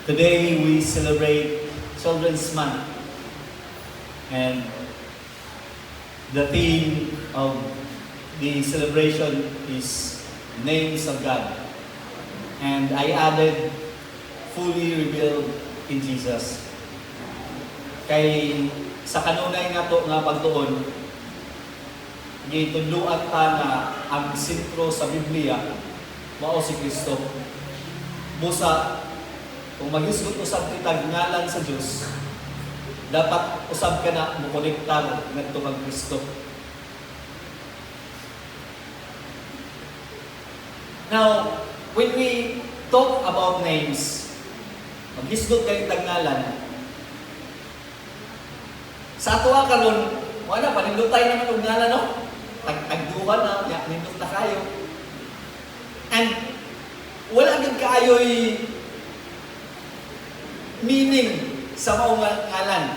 Today we celebrate Children's Month, and the theme of the celebration is Names of God. And I added fully revealed in Jesus. Kay sa kanunay nga to nga pagtuon, gitudluan ta nga ang sentro sa Biblia mao si Kristo. Busa kung maghisgot usab kita ngalan sa Dios, dapat usab ka na mokonektar ngadto kang Kristo. Now, when we talk about names, maghisgot kay ngalan, sa ato karon, wala panindutay naman og ngalan, no? Tagduha na, nindot na kayo. And wala gid kaayoy meaning sa maong ngalan.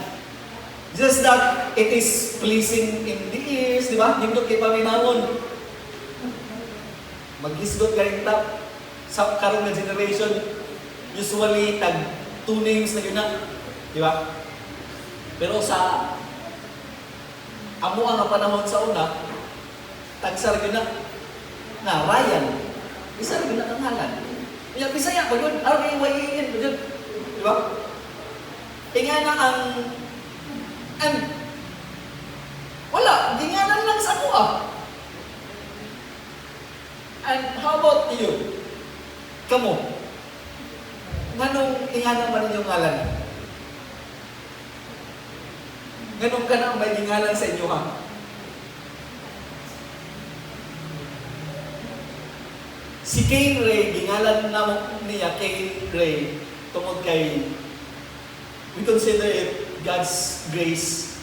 Just that it is pleasing in the ears, di ba? Nindot kay paminawon. Maghisgot ka rin tap sa karong na generation, usually tag two names na yun na, di ba? Pero sa amo ang panahon sa una, tagsar yun na Ryan, isa rin na kangalan. Bisaya pa yun, R-A-Y-A-N pa yun, di ba? Nga na ang wala, ginganan lang sa kuha. And how about you? Kamu? Nganong inganan pa rin yung ngalan? Ganun ka na may gingalan sa inyo, ha? Si Cain Ray, gingalan na niya, Cain Ray, tungod kay, we consider it God's grace,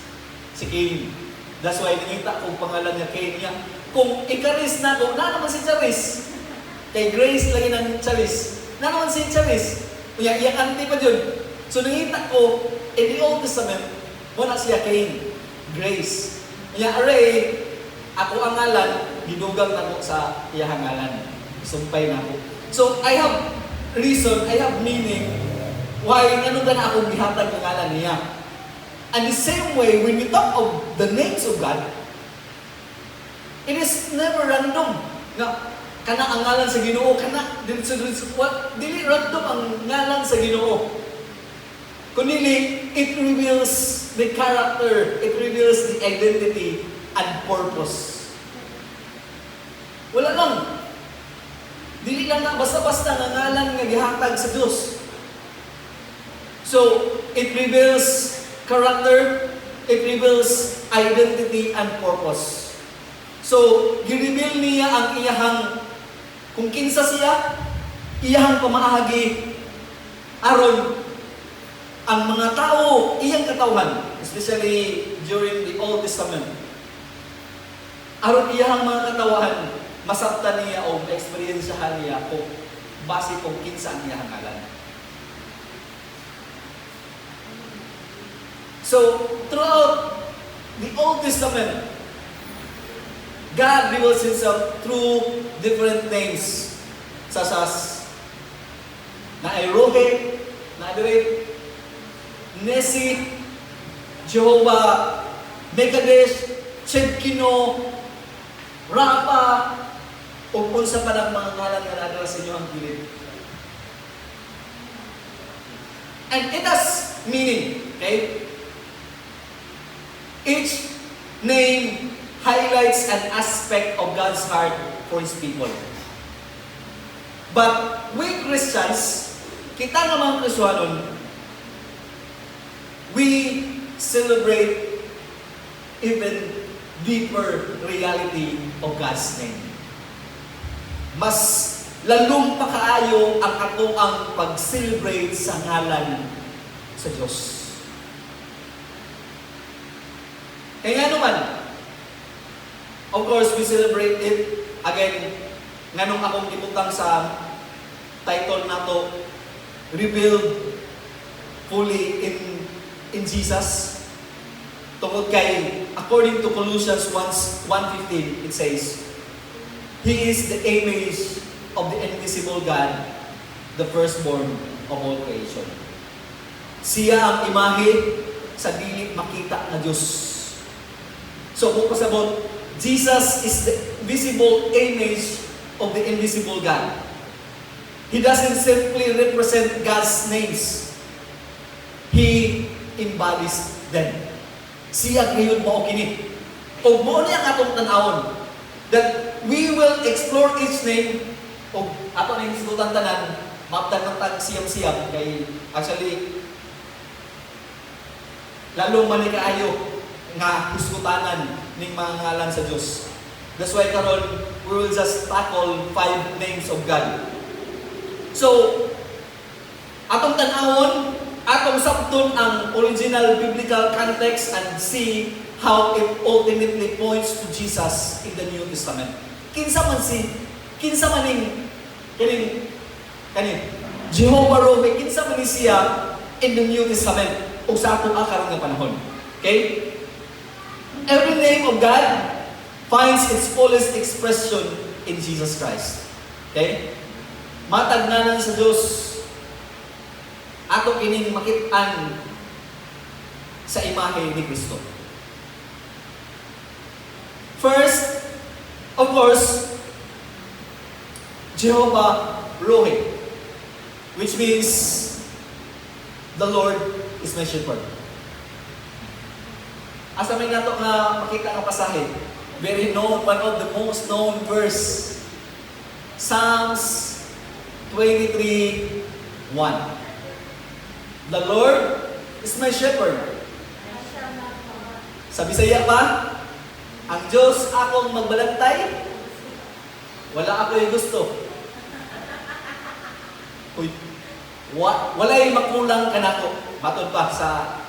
si Cain. That's why nangita kong pangalan niya, Cain niya. Kung ikaris na ko, na naman si Charis. Kay Grace lagi ng Charis. Na naman si Charis. Iyang auntie pa dyan. So nangita ko, in the Old Testament, muna siya Cain, Grace. Array, ako ang ngalan, gidugang na ko sa iyang ngalan. Sumpay na ko. So I have reason, I have meaning, why ano na akong gihatag ng ngalan niya. And the same way, when we talk of the names of God, it is never random. Kana ang ngalan sa Ginoo, dili random ang ngalan sa Ginoo. Kundi it reveals the character, it reveals the identity and purpose. Wala lang. Dili lang na basta-basta nga ngalan nga gihatag sa Dios. So, it reveals character, it reveals identity and purpose. So, gireveal niya ang iyahang, kung kinsa siya, iyahang pamaagi, aron ang mga tao, iyang katawhan, especially during the Old Testament, aron iyahang mga katawhan, masabtan niya o ma-experiencehan niya kung base kung kinsa ang iyahang ngalan. So, throughout the Old Testament, God reveals Himself through different names, such as Nairohe, Nadret, Nesi, Jehovah, Mekadesh, Chedkino, Rapa, o kung sa panang mga ngalan na nadala sa inyo ang gilid. And it has meaning, okay? Each name highlights an aspect of God's heart for His people. But we Christians, kita nga mga Kristiyanon, we celebrate even deeper reality of God's name. Mas lalong pa kaayo ang ato ang pag-celebrate sa ngalan sa Diyos. Kaya nga naman, of course, we celebrate it again. Nganong akong ibutang sa title na to, revealed fully in Jesus. Tungod kay, according to Colossians 1:15, it says, He is the image of the invisible God, the firstborn of all creation. Siya ang imahe sa dili makita na Diyos. So, kung pasabot, Jesus is the visible image of the invisible God. He doesn't simply represent God's names. He embodies them. Siya ngayon mo kini. O mo niya atong tanawon that we will explore each name o ato na yung sigutan tanan, maptan ng tag siyam-siyam kay actually lalo man ni kaayo nga hisgutanan ning mga ngalan sa Dios. That's why karon we will just tackle 5 names of God. So atong tanawon, atong sabton ang original biblical context and see how it ultimately points to Jesus in the New Testament. Kinsa man ning kaning Jehovah Rohi, kinsa man ni siya in the New Testament ug sa ato karon nga panahon. Okay? Every name of God finds its fullest expression in Jesus Christ. Okay? Matagnanan sa Dios ato kining makit-an sa imahe ni Kristo. First, of course, Jehovah Rohi, which means the Lord is my shepherd. Asa may nato nga makita nga pasahe, very known, one of the most known verse, Psalms 23:1. The Lord is my shepherd. Sa Bisaya pa, ang Diyos akong magbalantay, wala ako'y gusto. Uy, wala'y makulang kanako. Matod pa sa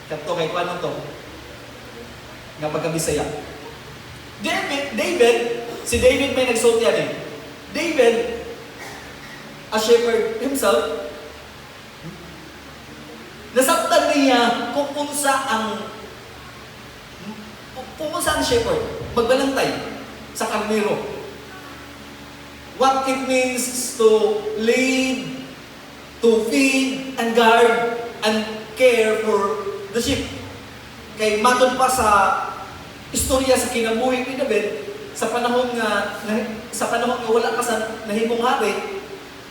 kato kay Kwanong to, nga pagkabisaya. Si David may nagsuot yan eh. David, a shepherd himself, nasabtan niya kung unsa ang shepherd, magbalantay sa karnero. What it means to lead, to feed, and guard, and care for the sheep. Kay matod pa sa istorya sa kinabuhi ni David, sa panahon nga wala pa sa nahimong hari,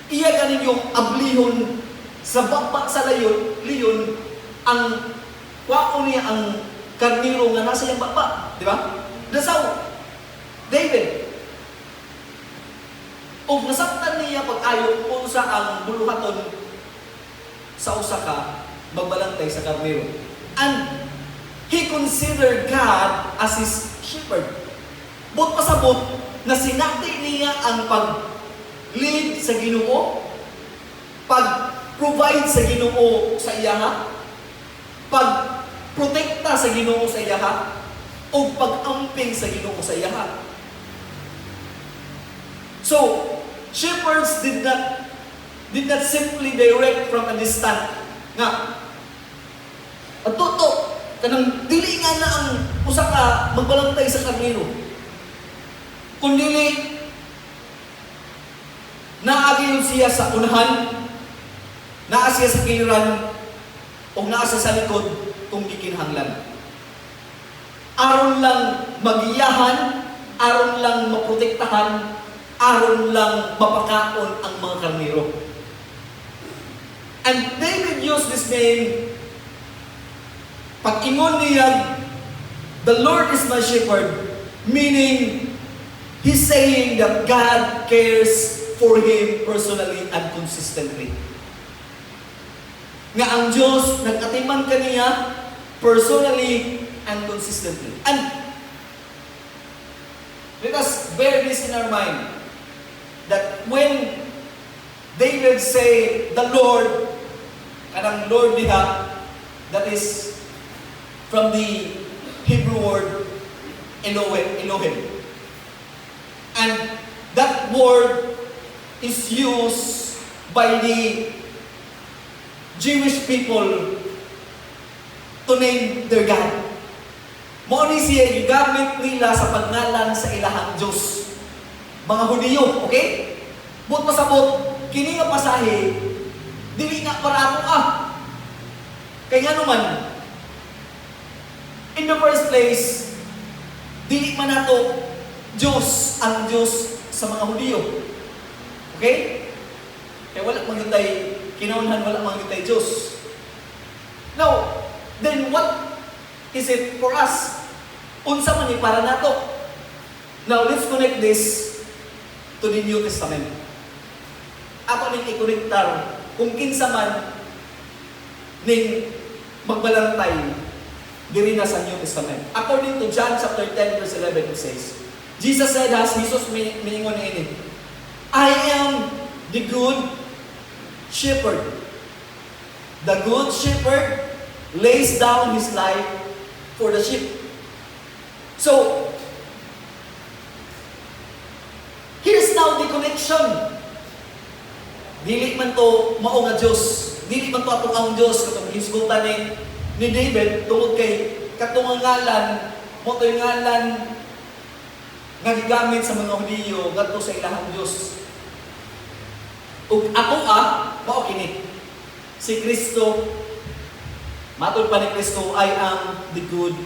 iya ganin yung ablihon sa baba sa leon ang wako niya ang karniro nga nasa iyang baba, di ba? Dasaw David. O nasabtan niya pag-ayo kung sa ang buluhaton sa usa ka magbalantay sa karniro. And he considered God as his shepherd. But pasabot na sinati niya ang pag-lead sa Ginoo, pag-provide sa Ginoo sa iyaha, pag-protekta sa Ginoo sa iyaha, o pag-amping sa Ginoo sa iyaha. So, shepherds did not simply direct from a distance. Nga, atuto, kanang dili nga na ang usa ka magbalantay sa karnero. Kundili, naagi siya sa unahan, naa siya sa kiliran, o naa siya sa likod kung gikinahanglan. Aron lang magiyahan, aron lang maprotektahan, aron lang mapakaon ang mga karnero. And David used this name, pag-ingon niya, the Lord is my shepherd, meaning, he's saying that God cares for him personally and consistently. Nga ang Diyos, nagkatiman kaniya personally and consistently. And let us bear this in our mind, that when David say, the Lord, kanang Lord diha, that is from the Hebrew word Elohim. And that word is used by the Jewish people to name their God. Mao ni siya gigamit nila sa pagngalan sa ilahang Diyos. Mga Hudiyo, okay? But pasabot, kini nga pasahe, Dili nga para ako Kaya nga naman, in the first place, dili man nato Diyos ang Diyos sa mga Hudiyo. Okay? Kaya wala mangyutay kinaunan, wala mangyutay Diyos. Now, then what is it for us? Unsa man ni para nato? Now, let's connect this to the New Testament. Ako ning i-connectar kung kinsa man ning magbalantay diri na sa New Testament. According to John chapter 10 verse 11 it says, Jesus said, as Jesus miningon ini, I am the good shepherd. The good shepherd lays down his life for the sheep. So, here's now the connection. Dili man to mao nga Dios. Dili man to atong ang Dios katong hisgutan ni David tungod kay katong ngalan mo to yung ngalan nga gigamit sa mga Hudiyo ngadto sa ilahang Dios. Ug ako mao kini. Si Kristo, matod pa ni Kristo, I am the good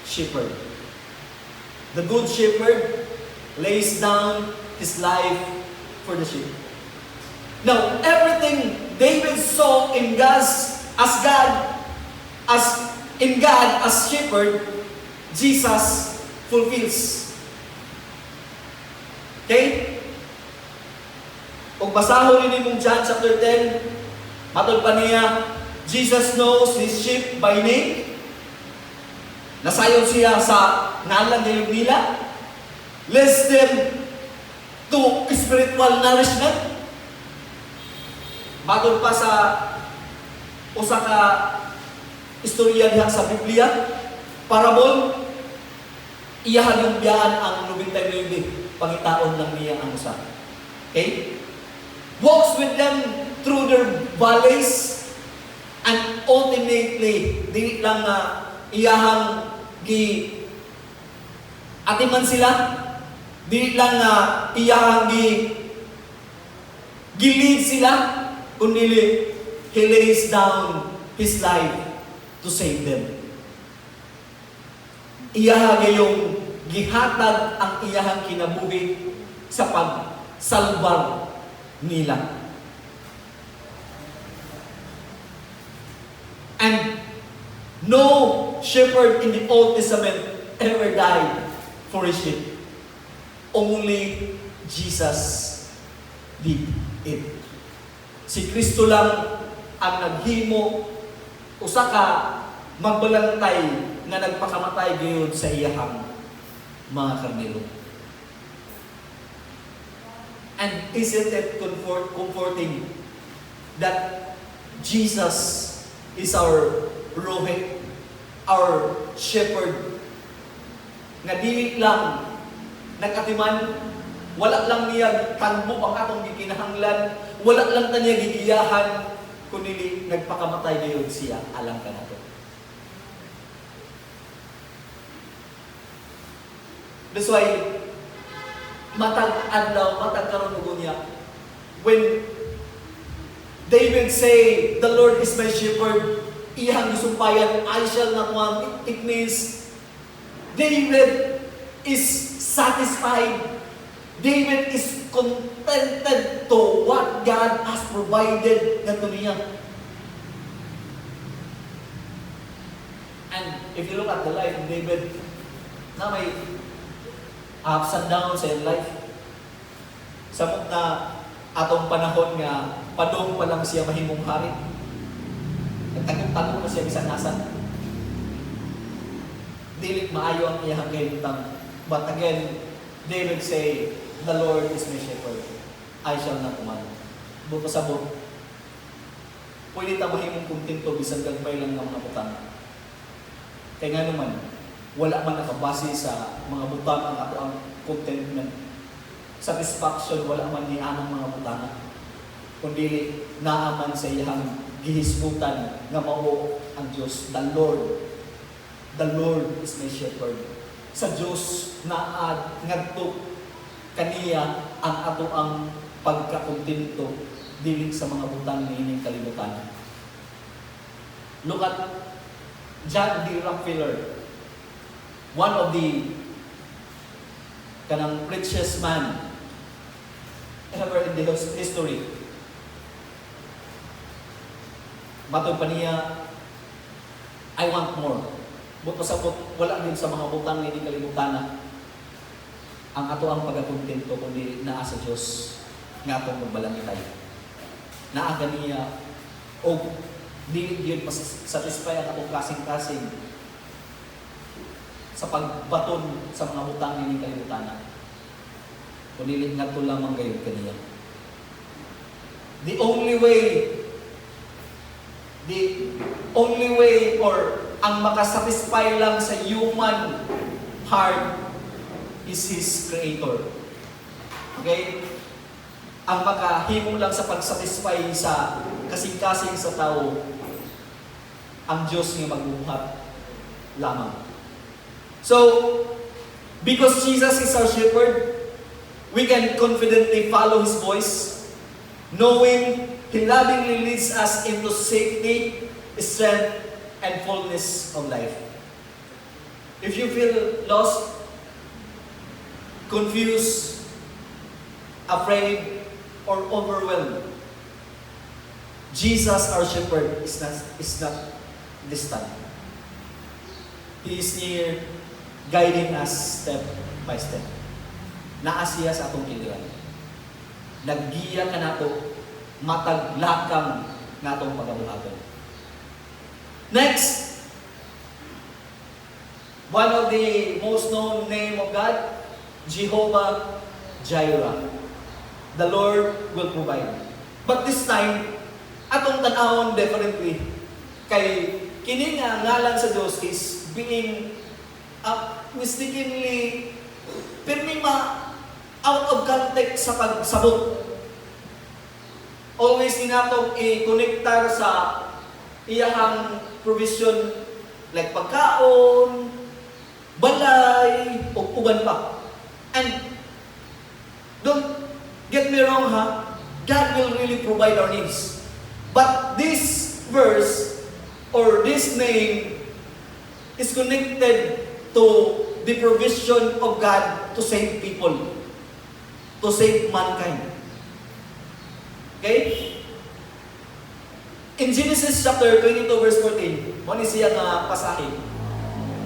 shepherd. The good shepherd lays down his life for the sheep. Now, everything David saw in God as shepherd, Jesus fulfills. Okay? Kung basahon rin mong John chapter 10, matod pa niya, Jesus knows his sheep by name. Nasayon siya sa ngalan ngayong nila. Leads them to spiritual nourishment. Matod pa sa usa ka istorya diha sa Biblia, parable, iyahan yung biyaan ang 99, pangitaon lang niya ang usa. Okay? Walks with them through their valleys and ultimately, di lang iyahang atiman sila, di lang iyahang gilid sila, kundi He lays down His life to save them. Iyaha yung gihatag ang iyahang kinabuhi sa pagsalbar nila. And no shepherd in the Old Testament ever died for his sheep. Only Jesus did it. Si Kristo lang ang naghimo usa ka magbalantay nga nagpakamatay gayud sa iyahang mga karnero. And isn't it comforting that Jesus is our rohe, our shepherd, nga dili lang nagatiman, wala lang niya tanbo ang atong gikinahanglan, wala lang ta niya gigiyahan, kundi nagpakamatay gayud siya alang kanato. That's why matag adlaw, matag karon ug niya, when David say, the Lord is my shepherd, iyang gisumpayan, I shall not want. It means David is satisfied. David is contented to what God has provided nga niya. And if you look at the life of David, na may ups and downs sa life. Samot na atong panahon nga padong pa lang siya mahimong hari. Nagtagong-tagong na siya bisan nasan. Dili maayo ang iyang kayutang. But again, David say, the Lord is my shepherd. I shall not want. Buto sa buto. Pwede ta mahimong kontento bisan gagmay lang ng mga butang. Kaya nga naman, wala man nakabase sa mga butang ang ato ang contentment. Satisfaction, wala man ni anang mga butang. Kundi naaman sa iyang gihisbutan nga mao ang Diyos, the Lord. The Lord is my shepherd. Sa Diyos na ngadto kaniya ang ato ang pagkakontento dili sa mga butang niining kalibutan. Look at John D. Rockefeller, one of the kanang richest man ever in the history. Matod pa niya, I want more. But pasabot, wala din sa mga butang niining kalibutan ang ato ang pagakontento kundi naa sa Dios nga atong magbalangitay. Naa ganiya o dili gyud satisfy ang atong kasing-kasing sa pagbaton sa mga butang niining kalibutan. Kundi ngadto lamang gayud kaniya. The only way or ang makasatisfy lang sa human heart is His Creator. Okay? Ang makahimo lang sa pagsatisfy sa kasing-kasing sa tao, ang Diyos nga magbuhat lamang. So, because Jesus is our shepherd, we can confidently follow His voice, knowing He lovingly leads us into safety, strength, and fullness of life. If you feel lost, confused, afraid, or overwhelmed, Jesus, our shepherd, is not distant. He is near, guiding us step by step. Naa siya sa atong kiliran. Naggiya ka nato, matag lakang natong pagabuhaton. Next, one of the most known name of God, Jehovah Jireh. The Lord will provide. But this time, atong tanawon differently. Kay kini nga ngalan sa Dios is being mistakenly out of context sa pagsabot. Always ninatong i-connectar sa iyahang provision like pagkaon, balay, o uban pa. And don't get me wrong ha, God will really provide our needs. But this verse or this name is connected to the provision of God to save people, to save mankind. Okay? In Genesis chapter 22 verse 14, mo ni siya nga pasahe.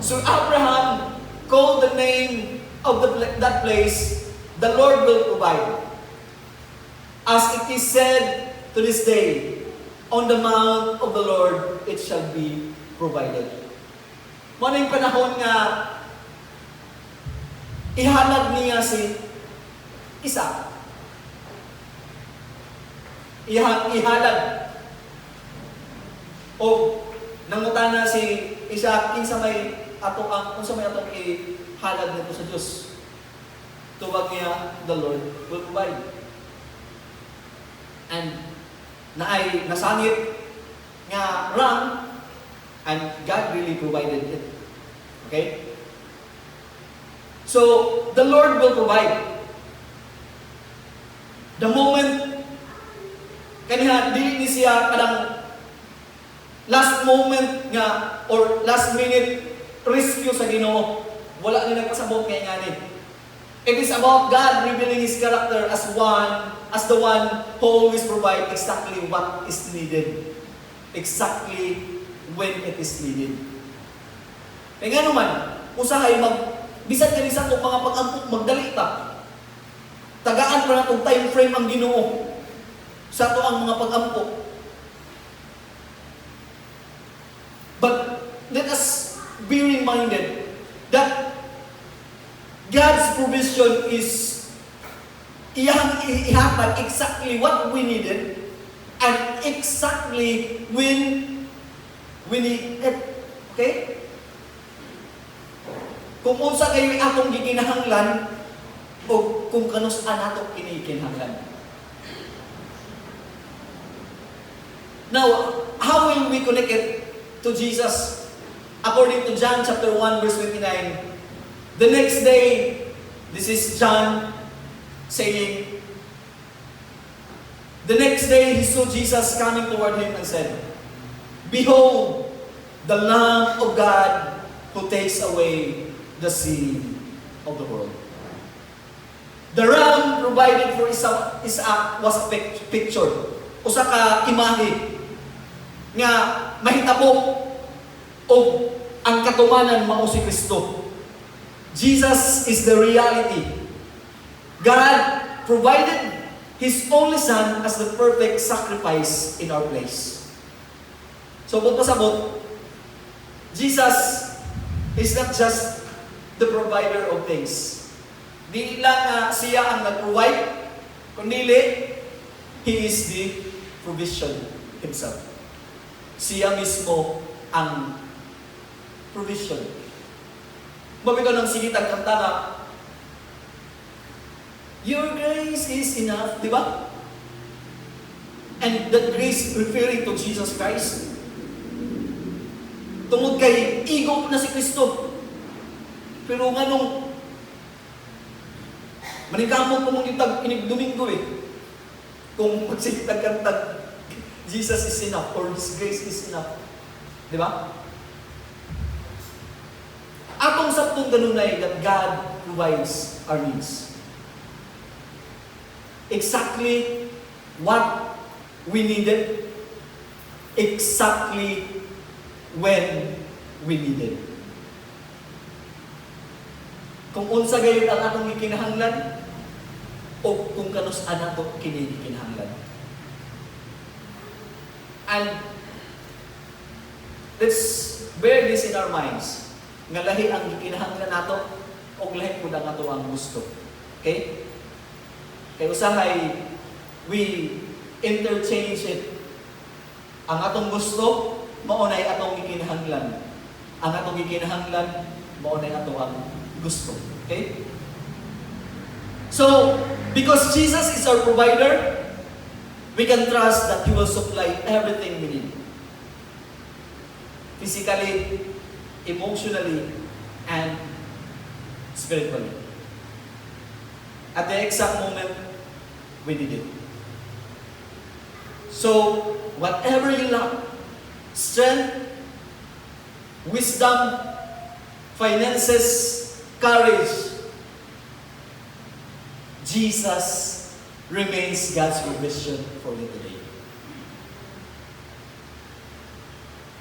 So Abraham called the name of that place, the Lord will provide. As it is said to this day, on the mount of the Lord it shall be provided. Mo na yung panahon nga ihalag niya si Isaac. Ihalag. O nangutana si Isaac kinsa may atong ihalag nito sa Dios. Tubag niya, the Lord will provide. And naay nasangit nga ram, and God really provided it. Okay? So, the Lord will provide. The moment kaniha dili ni siya kadang last moment nga or last minute rescue sa Ginoo, wala ni nagpasabot kay ngani. It is about God revealing His character as the one who always provide exactly what is needed, exactly when it is needed. Kaya nga naman, usahay bisan kani sa itong mga pag-ampok, magdali ta. Tagaan pa na itong time frame ang Ginoo sa ito ang mga pag-ampok. But let us be reminded that God's provision is ihatag exactly what we needed and exactly when we need it. Okay? Kung unsa kayo atong gikinahanglan o kung kanus-an atong kinikinahanglan. Now, how will we connect it to Jesus? According to John chapter 1 verse 29, the next day, this is John saying, The next day, he saw Jesus coming toward him and said, "Behold, the Lamb of God who takes away the sin of the world." The ram provided for Isaac was a picture, usa ka imahe nga mahitabo o ang katumanan mao si Kristo. Jesus is the reality. God provided His only Son as the perfect sacrifice in our place. So, pasabot, Jesus is not just the provider of things. Di lang siya ang nag-provide, kundi He is the provision Himself. Siya mismo ang provision. Mabito ng sigitang kanta nga, "Your grace is enough," di ba? And that grace referring to Jesus Christ. Tungod kay igo na si Kristo. Pero nga nung manikamot ko mong itag inig Domingo kung magsigitag kantag, Jesus is enough or His grace is enough. Di ba? Atong sabtong ganunay that God provides our needs. Exactly what we needed, exactly when we needed. Kung unsa gayon ang atong gikinahanglan o kung kanus anato kini gikinahanglan. And let's bear this in our minds. Nga lahi ang gikinahanglan nato o lahi pud ang ato ang gusto. Okay? Kaya usahay, we interchange it. Ang atong gusto, maunay atong gikinahanglan. Ang atong gikinahanglan, maunay atong ang gusto. Okay? So, because Jesus is our provider, we can trust that He will supply everything we need. Physically, emotionally, and spiritually. At the exact moment, we need it. So, whatever you lack, strength, wisdom, finances, courage, Jesus remains God's provision for you today.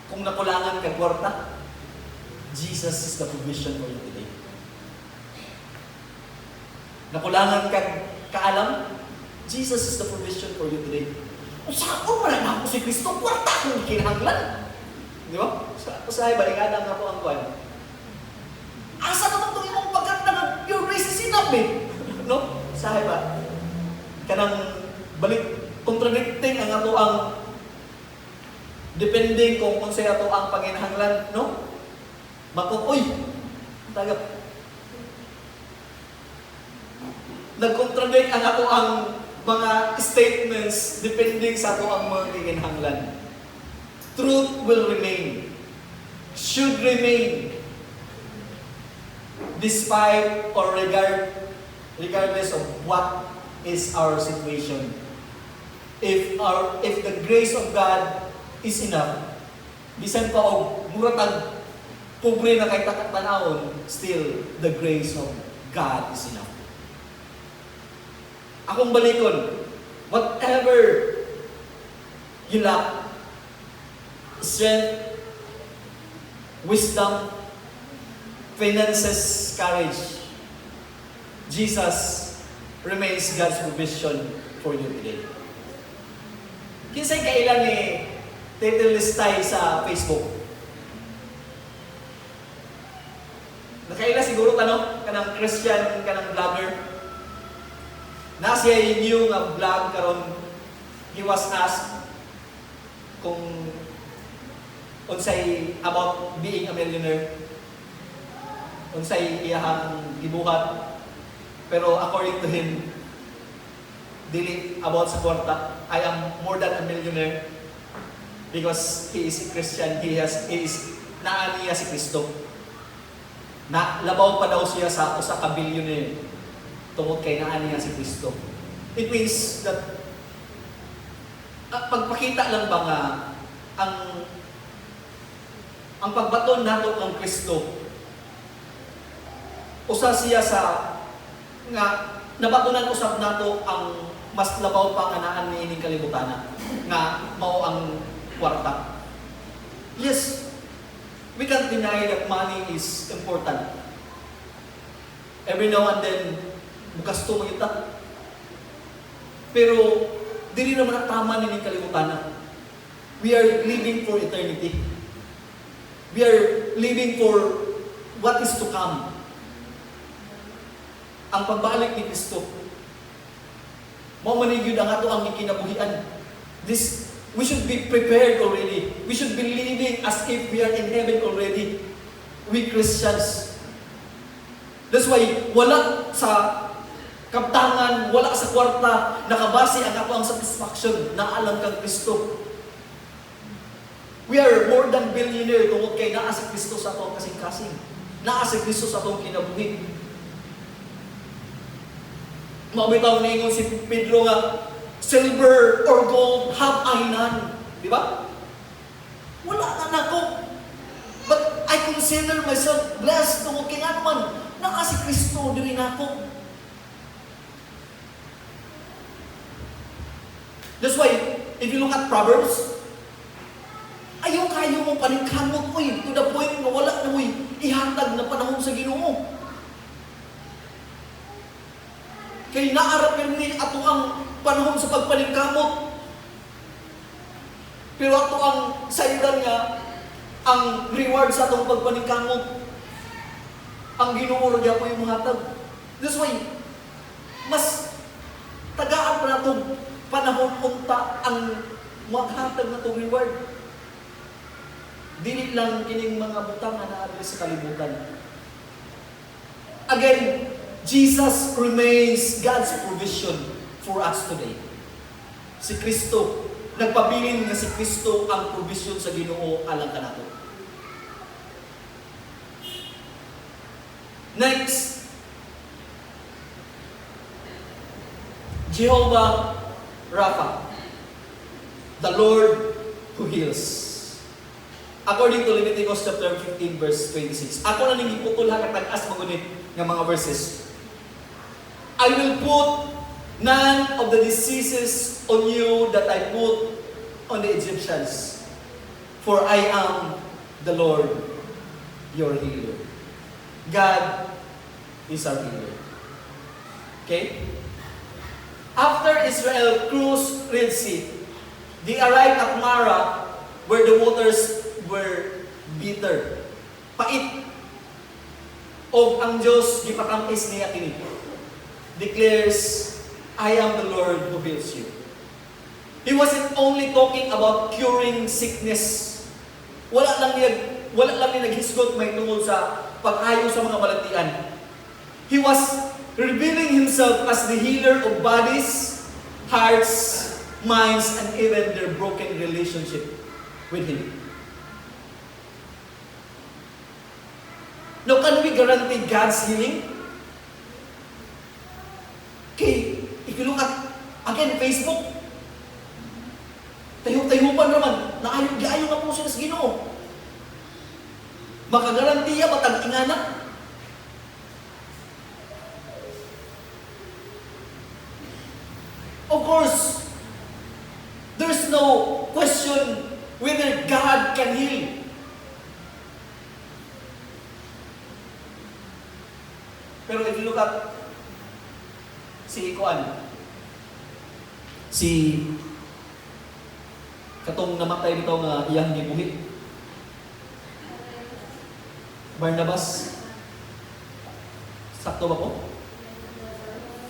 Kung nakulangan ka kwarta, Jesus is the provision for you today. Nakulangan ka kaalam, Jesus is the provision for you today. Saan wala na ako si Kristo? Kwarta akong kinahanglan. Di ba? Usahay, balingadan na po ang kuwan. Asa na itong imong pagkanta ng your grace is enough No? Usahay ba? Kanang balik, contradicting ang ato ang depending kung unsay ato ang panginahanglan, no? Makukoy. Tagap. Nag-contradict ang ato ang mga statements depending sa ato ang mga kinahanglan. Truth will remain. Should remain. Despite or regardless of what is our situation. If the grace of God is enough, bisan pa og muratag pobre na kay takatanaon, still the grace of God is enough. Akong balikon, whatever you lack, strength, wisdom, finances, courage, Jesus remains God's provision for you today. Kinsay kailan ni titilistay sa Facebook? Nakaila siguro kanang Christian, kanang vlogger. Na siya new nga vlog karon, he was asked kung unsay about being a millionaire. Unsay iyahang gibuhat. Pero according to him, dili about sa kwarta, I am more than a millionaire because he is a Christian, he is naa niya si Kristo. Na labaw pa daw siya sa usa ka billionaire tungod kay naa niya si Kristo. It means that pagpakita lang ba nga ang pagbaton nato ang Kristo usa siya sa nga nabatunan usab nato ang mas labaw pa nga naan niining kalibutan nga mao ang kwarta. Yes, we can't deny that money is important. Every now and then, bukasto mo kita. Pero, dili naman ang tama nining kalibutan. We are living for eternity. We are living for what is to come. Ang pagbalik ni Kristo. Mao man gyud ang ato ang kinabuhian. We should be prepared already. We should be living as if we are in heaven already. We Christians. That's why wala sa kaptangan, wala sa kwarta, nakabase ang ato ang satisfaction na alam kang Kristo. We are more than billionaire tungod kay naa si Kristo sa atong kasing-kasing. Naa si Kristo sa atong kinabuhi. Mabitaw na ingon si Pedro nga, silver or gold have I none. Di ba? Wala na nako. But I consider myself blessed tungod kay nga naman, naa si Kristo diri nako. That's why, if you look at Proverbs, ayaw kayo mong paningkamot, to the point na wala na mo'y ihatag na panahon sa Ginoo. Kay naarap ni ato ang panahon sa pagpaningkamot. Pero ato ang saydan nga, ang reward sa atong pagpaningkamot, ang Ginoo niya po yung hatag. That's why, mas tagaan pa na itong panahon unta ang maghatag na itong reward. Dili lang kining mga butang na naadres sa kalibutan. Again, Jesus remains God's provision for us today. Si Kristo, nagpabilin nga si Kristo ang provision sa Ginoo alang kanato. Next, Jehovah Rapha, the Lord who heals. According to Leviticus chapter 15 verse 26. Ako na ning iputol ha katag-as magunit nga mga verses. I will put none of the diseases on you that I put on the Egyptians, for I am the Lord, your healer. God is our healer. Okay? After Israel crossed Red Sea, they arrived at Mara, where the waters were bitter. Pait. O ang Diyos gipatampis niya kini. Declares, I am the Lord who heals you. He wasn't only talking about curing sickness. Wala lang niya naghisgot may tungkol sa pag-ayo sa mga balatian. He was revealing himself as the healer of bodies, hearts, minds, and even their broken relationship with Him. Now, can we guarantee God's healing? Okay, if you look at, again, Facebook, tayo-tayupan naman, naayon nga po sila sa Ginoo. Makagarantiya, batang ingana. Of course, there's no question whether God can heal. Pero if you look at si katong namatay nito nga iyang gibuhi, Barnabas, sakto ba ko?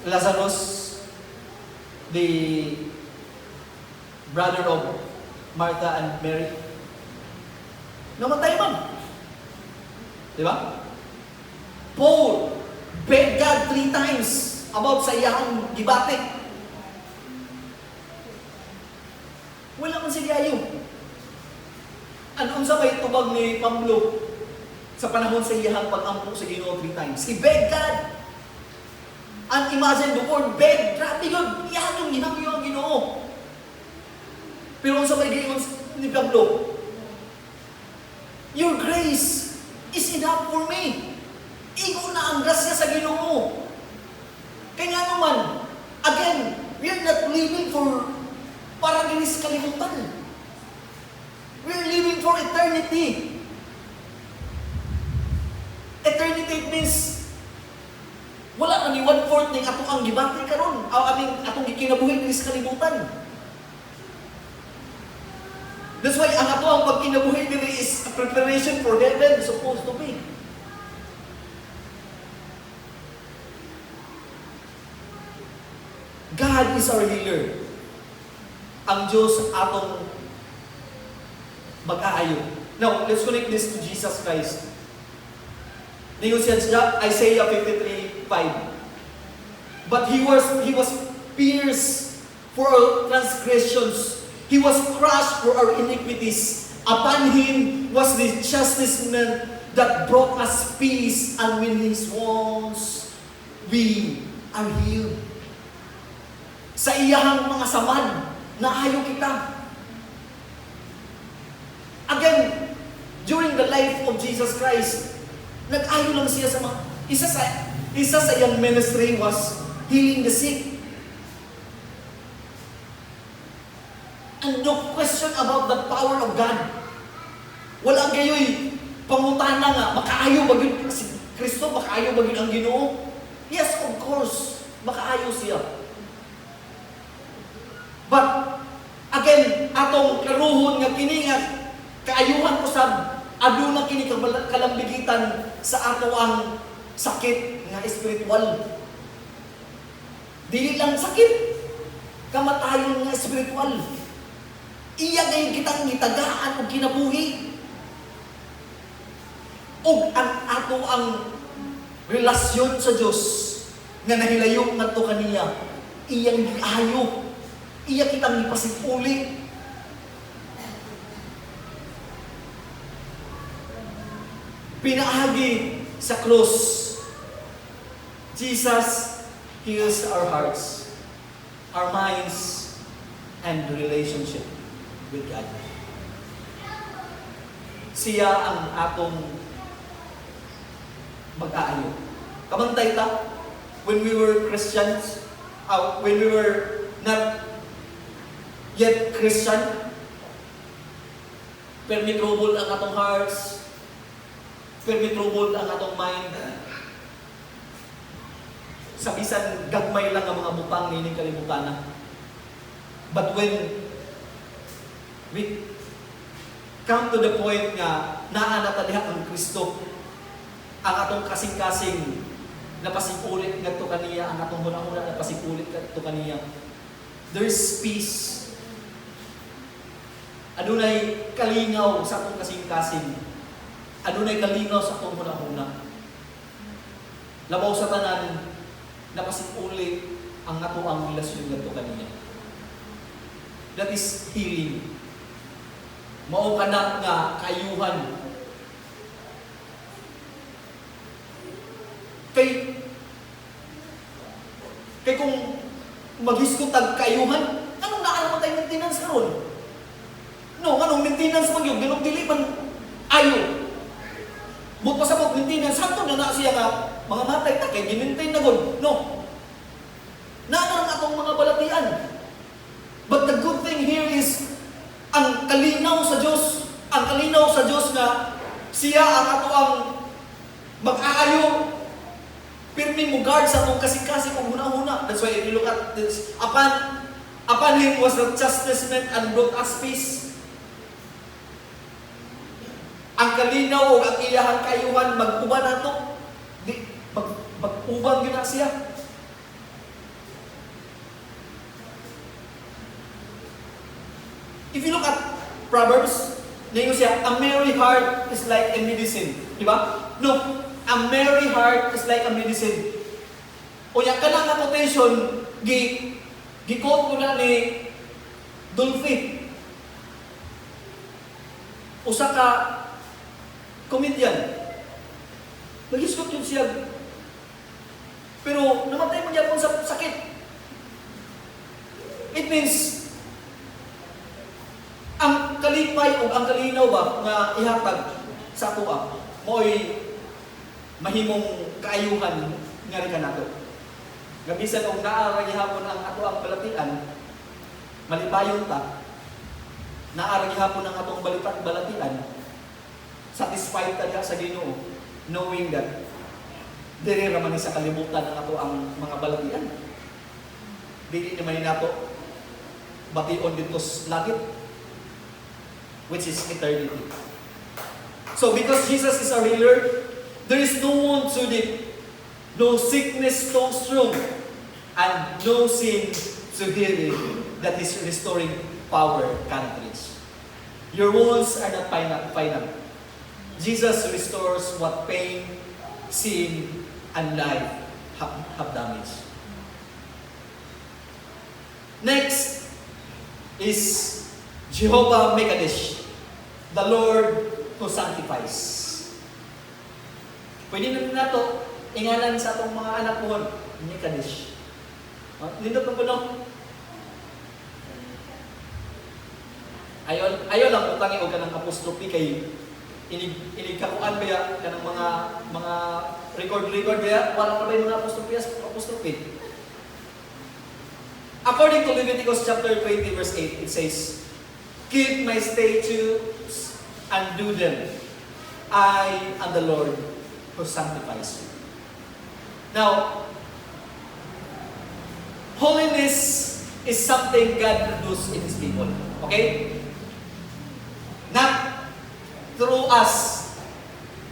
Lazarus, the brother of Martha and Mary, namatay man. Di ba? Paul begged God 3 times about sa iyang gibate. Wala man siya ayo. Anong sa may tubag ni Pablo sa panahon sa iyang pag-ampo sa Ginoo 3 times? He begged God. And imagine before beg, grabe yun, iyan yung ginagawa ang Ginoo. Pero sa may gayon ni Pablo, your grace is enough for me. Igo na ang grasya sa Ginoo. Kaya nga naman, again, we are not living for para ginis kalimutan. We are living for eternity. Eternity means wala na ni 1/4 ng atong ang gibati karon. Atong gikinabuhi ginis kalimutan. That's why ang ato ang pagkinabuhi diri is a preparation for heaven supposed to be. God is our healer. Ang Diyos atong mag-aayo. Now, let's connect this to Jesus Christ. Ngayon siya, Isaiah 53:5. But he was pierced for our transgressions. He was crushed for our iniquities. Upon him was the chastisement that brought us peace, and with his wounds we are healed. Sa iyahang mga samad, naayo kita. Again, during the life of Jesus Christ, nag-ayo lang siya sa mga... Isa sa iyang ministry was healing the sick. And no question about the power of God. Wala gayoy pangutana nga, makaayo ba yun si Kristo, makaayo ba yun ang Ginoo? Yes, of course, makaayo siya. But, again, atong karuhon nga kini nga kaayuhan ko sa aduna kini kalambigitan sa ato ang sakit nga espiritual. Dili lang sakit, kamatayon nga espiritual. Iya gayon kitang gitagaan o kinabuhi. O ang ato ang relasyon sa Diyos nga nahilayo nga to kaniya, iyang giayo. Iya kitang ipasipuli. Pinaagi sa krus, Jesus heals our hearts, our minds, and relationship with God. Siya ang atong mag-aayo. Kamantay ta, when we were Christians, when we were not yet Christian, pero may trouble ang atong hearts, pero may trouble ang atong mind. Sa bisan gagmay lang ang mga butang nining kalibutan na. But when we come to the point nga naa na taliha ang Kristo, ang atong kasing-kasing napasigulit ngadto kaniya, ang atong hunahuna napasigulit ngadto kaniya, there's peace. Adunay kalingaw sa atong kasing-kasing. Adunay kalingaw sa atong hunahuna. Labaw sa tanan, napasigulit ang ato ang relasyon ngadto kaniya. That is healing. Mao kana nga kayuhan. Kay kung maghisgot tag kayuhan, anong naa naman tayo maintenance karon? No, anong maintenance man yun? Ganong dili man ayo. But pasabot maintenance, hantod na siya nga mga matay ta kay ginintain na gud. No. Naa ang atong mga balatian. But the good thing here is ang kalinaw sa Diyos, nga siya ang ato ang mag-aayo, pirmi mo guard sa atong kasing-kasing kung huna-huna. That's why if you look at this, upon him was the chastisement and brought us peace. Ang kalinaw o ang iyahang kayuhan, mag-uban nato. Mag-uban yun na siya. If you look at Proverbs, ngayon siya, a merry heart is like a medicine. Di ba? No, a merry heart is like a medicine. O yung kanang quotation, gi-quote ko na ni Dolphy. Usa ka comedian. Nag-isgot yun siya. Pero namatay mo niya sa sakit. It means, kalipay o ang kalinaw ba nga ihatag sa ato mo'y mahimong kaayuhan nga rin ka nato. Gabisan og naara gihapon ang ato ang balatian, malipayon ta, naara gihapon ang atong balatian, satisfied ta diha sa Ginoo, knowing that diri ra man sa kalibutan ang ato ang mga balatian. Dili naman ni nato bation dito sa langit, which is eternity. So because Jesus is our healer, there is no wound too deep, no sickness so strong, and no sin so heavy that His restoring power can't reach. Your wounds are not final. Jesus restores what pain, sin, and life have damaged. Next is Jehovah Mekadesh, the Lord who sanctifies. Pwede na nato ingalan sa atong mga anak mo, Mekadesh. Lindot na po no? Ayaw lang utangi o kanang apostrophe kay inigkakuan kaya kanang mga record kaya wala pa ba yung mga apostrophe. According to Leviticus chapter 20 verse 8, it says, "Keep my statutes and do them. I am the Lord who sanctifies you." Now, holiness is something God produces in His people. Okay? Not through us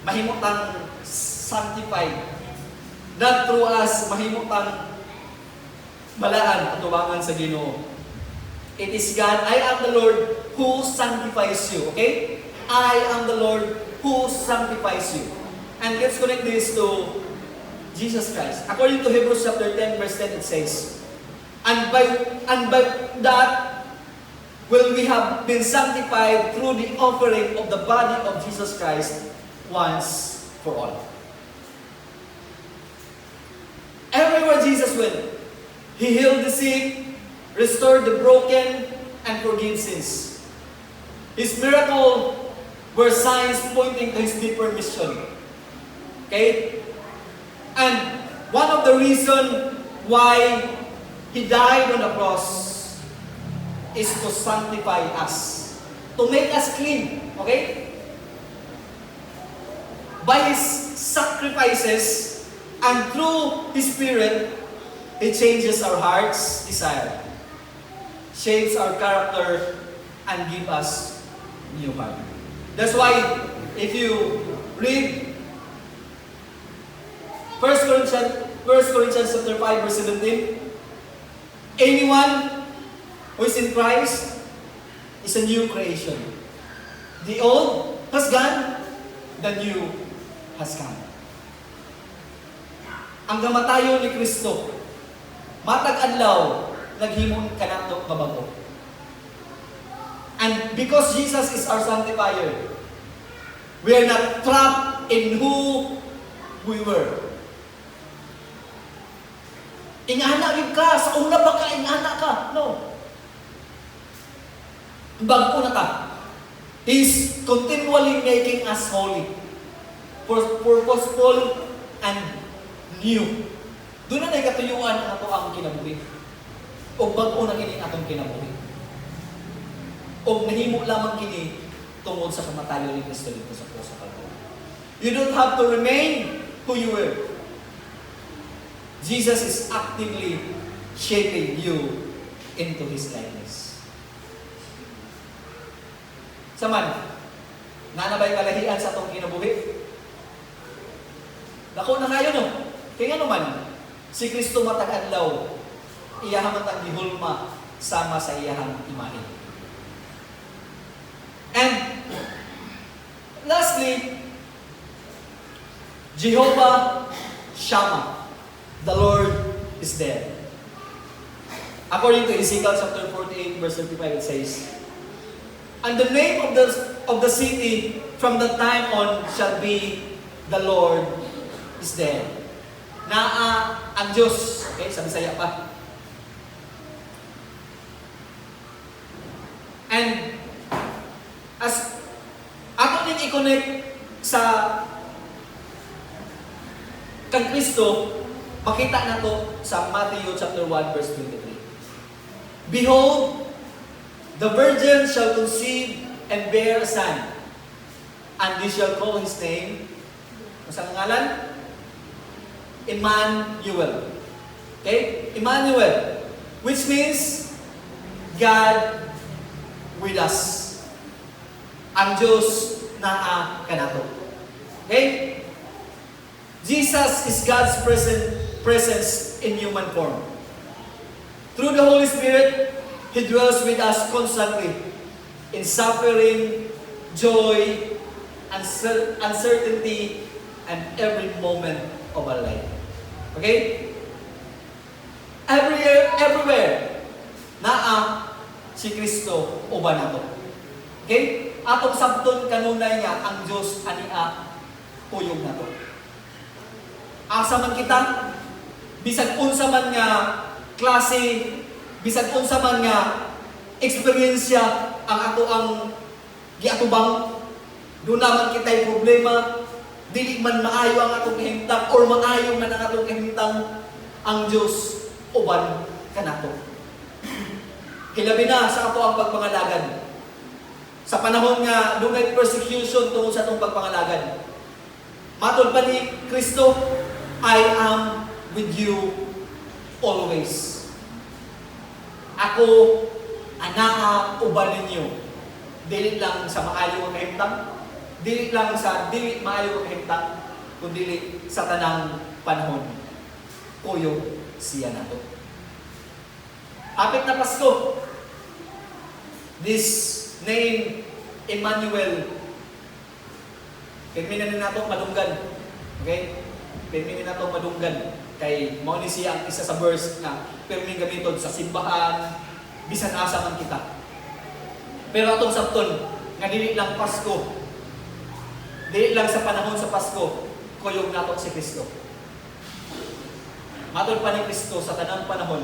mahimutang sanctified. Not through us mahimutang balaan at tubangan sa Ginoo. It is God, I am the Lord who sanctifies you. Okay? I am the Lord who sanctifies you. And let's connect this to Jesus Christ. According to Hebrews chapter 10 verse 10, it says, And by that will we have been sanctified through the offering of the body of Jesus Christ once for all. Everywhere Jesus went, He healed the sick, restored the broken, and forgave sins. His miracles were signs pointing to His deeper mission. Okay? And one of the reasons why He died on the cross is to sanctify us, to make us clean. Okay? By His sacrifices and through His Spirit, He changes our heart's desire, shapes our character, and gives us new heart. That's why if you read 1 Corinthians chapter 5 verse 17, anyone who is in Christ is a new creation. The old has gone, the new has come. Ang gamatayon ni Kristo, matag adlaw naghimong kanato nga bago. And because Jesus is our sanctifier, we are not trapped in who we were. Ingana gyud ka sa una ba ka ingana ka? No. Bago na ka. He's continually making us holy, purposeful, and new. Doon na katuyuan ang ato ang kinabuhi. O bago na kini atong kinabuhi. O nahimo lamang kini tungod sa kamatayon ni Kristo dito sa krus sa Kalbaryo. You don't have to remain who you were. Jesus is actively shaping you into His likeness. Saman, nga na ba'y kalahian sa atong kinabuhi? Dako na kayo no? Kaya naman, si Kristo matag adlaw, iyahan matang gihulma sama sa iyahang imahe. And lastly, Jehovah Shammah, the Lord is there. According to Ezekiel chapter 48 verse 35, it says, "And the name of the city from that time on shall be the Lord is there." Ang Diyos, okay, sa Bisaya pa. And i-connect sa kang Kristo, makita na to sa Matthew chapter 1 verse 23. Behold, the virgin shall conceive and bear a son, and they shall call his name, masang ngalan? Emmanuel. Okay? Emmanuel. Which means, God with us. Ang Diyos na kanato. Okay? Jesus is God's presence in human form. Through the Holy Spirit, He dwells with us constantly in suffering, joy, uncertainty, and every moment of our life. Okay? Everywhere, si Kristo uban nato. Okay? Atong sabton kanunay nga ang Dios ania tuyong nato. Asa man kita, bisag unsa man nga klase, bisag unsa man nga eksperyensya ang ato ang giatubang, doon naman kita'y problema, dili man maayo ang atong kahimtang or maayo man ang atong kahimtang, ang Diyos uban kanato. Hilabi na sa ato ang pagpangalagad. Sa panahon nga dunay persecution tungod sa atong pagpangalagad, matod pa ni Kristo, I am with you always. Ako, anaa uban ninyo. Dili lang sa maayo nga kahimtang, dili lang sa dili maayo nga kahimtang, kundi sa tanang panahon. Kuyo siya nato. Hapit na Pasko. This name, Emmanuel, pirminin nato madunggan. Okay? Pirminin nato madunggan. Kay mao ni siya ang isa sa verse na pirmin gamiton sa simbahan, bisan asa man kita. Pero atong sabton, nga dili lang Pasko, dili lang sa panahon sa Pasko, kuyog nato si Kristo. Matod pa ni Kristo sa tanang panahon,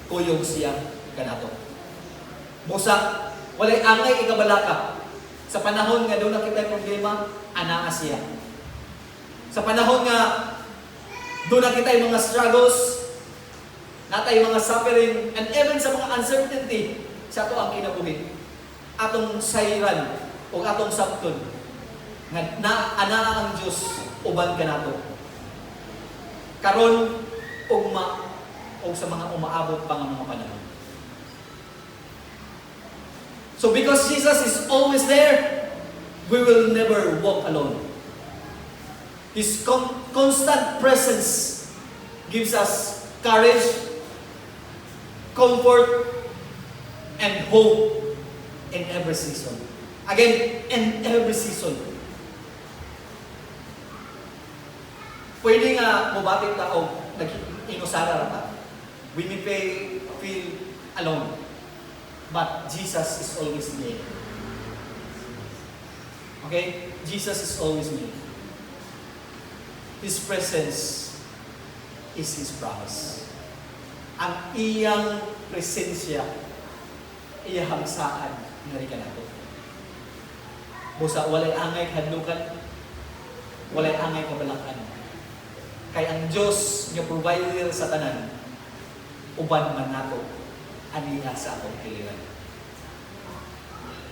kuyog siya kanato. Busa, walay angay ikabalaka. Sa panahon nga doon na kita'y problema, anaa siya. Sa panahon nga doon na kita'y mga struggles, natay mga suffering, and even sa mga uncertainty, sa ato ang kinabuhi. Atong sayran o atong sabton nga anaa ang Diyos uban kanato. Karon ugma o sa mga umaabot pa nga mga panahon. So because Jesus is always there, we will never walk alone. His constant presence gives us courage, comfort, and hope in every season. Again, in every season. Pwede nga mubating tao, nag-inusara rata. We may feel alone. But Jesus is always there. Okay? Jesus is always there. His presence is His promise. Ang iyang presensya, iyang saan nga rin nato. Busa, walay angay hadlukan, walay angay kabalakan. Kay ang Diyos nga provider sa tanan, uban man nato, aniya sa atong kiliran.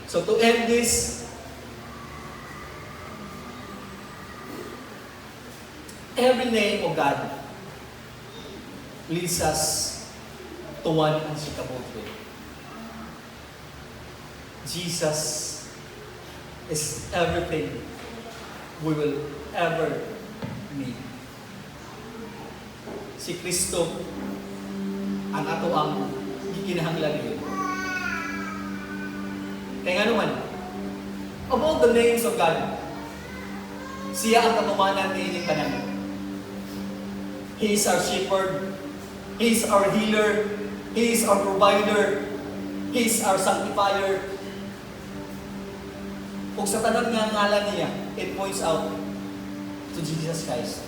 So to end this, every name of God leads us to one unshakable truth. Jesus is everything we will ever need. Si Kristo ang ato ang gikinahanglan niyo. Kaya nga naman, of all the names of God, siya ang katumanan ni ining tanan. He is our shepherd, He is our healer, He is our provider, He is our sanctifier. Kung sa tanan nga ngalan niya, it points out to Jesus Christ.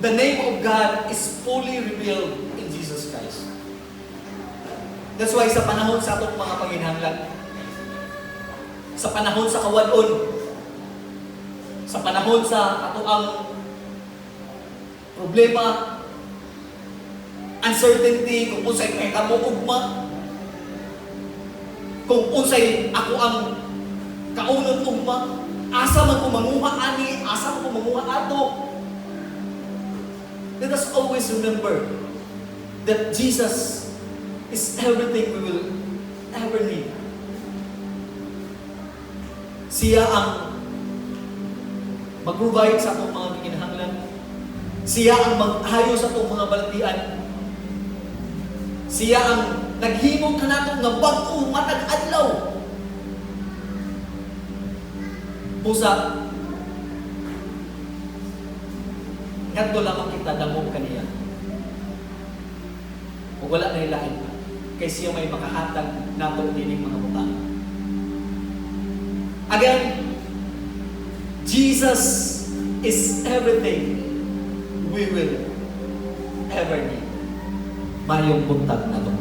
The name of God is fully revealed in Jesus Christ. That's why sa panahon sa atong mga panginahanglan, sa panahon sa kawadon, sa panahon sa ato ang problema, uncertainty, kung unsay may kamuugma, kung unsay ako ang kaunon ugma, asa man ko manguha ani, asa man ko manguha ato. Let us always remember that Jesus is everything we will ever need. Siya ang mag-provide sa atong mga kinahanglan. Siya ang mag-ayo sa atong mga balatian. Siya ang naghimo kanato nga bag-o matag adlaw. Pusa, ngadto lamang kita damo kaniya. O wala na ilahin pa. Kay siya may makahatag nato dining mga butang. Again, Jesus is everything we will ever need. Mayong buntag na to.